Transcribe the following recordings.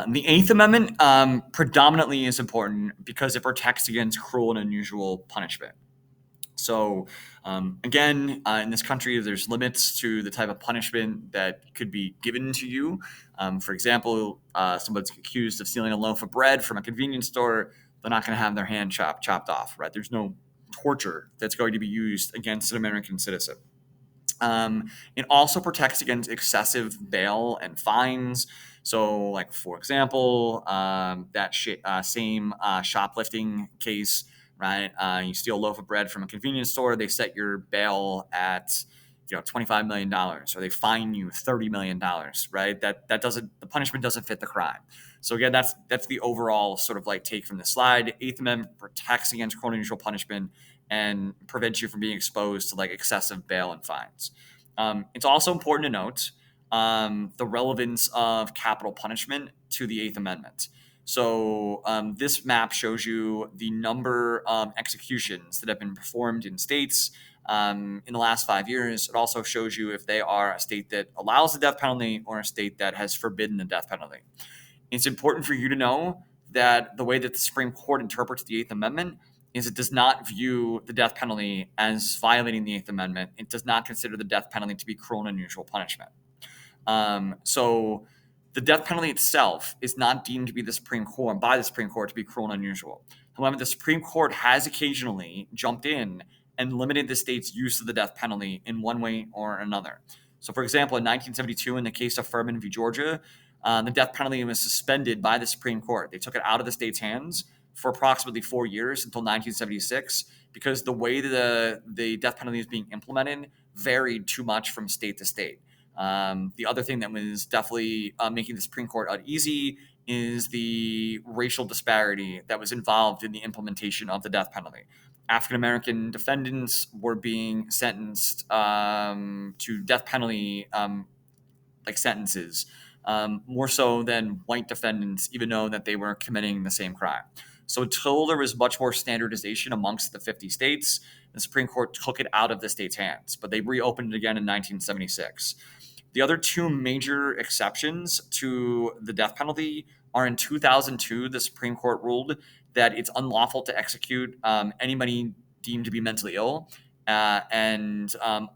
The Eighth Amendment predominantly is important because it protects against cruel and unusual punishment. So, again, in this country, there's limits to the type of punishment that could be given to you. For example, someone's accused of stealing a loaf of bread from a convenience store, they're not going to have their hand chopped off, right? There's no torture that's going to be used against an American citizen. It also protects against excessive bail and fines. So, like for example, that same shoplifting case, right? You steal a loaf of bread from a convenience store, they set your bail at $25 million, or they fine you $30 million, right? That doesn't the punishment doesn't fit the crime. So again, that's the overall sort of like take from the slide. Eighth Amendment protects against cruel and unusual punishment and prevents you from being exposed to like excessive bail and fines. It's also important to note the relevance of capital punishment to the Eighth Amendment. So this map shows you the number of executions that have been performed in states in the last 5 years. It also shows you if they are a state that allows the death penalty or a state that has forbidden the death penalty. It's important for you to know that the way that the Supreme Court interprets the Eighth Amendment is it does not view the death penalty as violating the Eighth Amendment. It does not consider the death penalty to be cruel and unusual punishment. So the death penalty itself is not deemed to be by the Supreme Court to be cruel and unusual. However, the Supreme Court has occasionally jumped in and limited the state's use of the death penalty in one way or another. So, for example, in 1972, in the case of Furman v. Georgia, the death penalty was suspended by the Supreme Court. They took it out of the state's hands for approximately 4 years until 1976 because the way the death penalty is being implemented varied too much from state to state. The other thing that was definitely making the Supreme Court uneasy is the racial disparity that was involved in the implementation of the death penalty. African American defendants were being sentenced to death penalty like sentences more so than white defendants, even though that they were committing the same crime. So until there was much more standardization amongst the 50 states, the Supreme Court took it out of the state's hands, but they reopened it again in 1976. The other two major exceptions to the death penalty are in 2002, the Supreme Court ruled that it's unlawful to execute anybody deemed to be mentally ill and that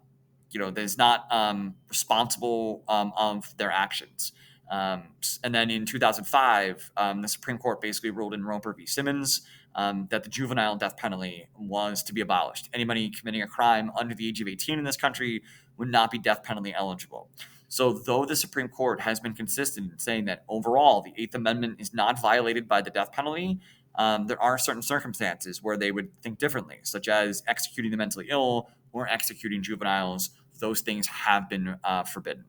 is not responsible of their actions. And then in 2005, the Supreme Court basically ruled in Roper v. Simmons that the juvenile death penalty was to be abolished. Anybody committing a crime under the age of 18 in this country would not be death penalty eligible. So though the Supreme Court has been consistent in saying that overall the Eighth Amendment is not violated by the death penalty, there are certain circumstances where they would think differently, such as executing the mentally ill or executing juveniles. Those things have been forbidden.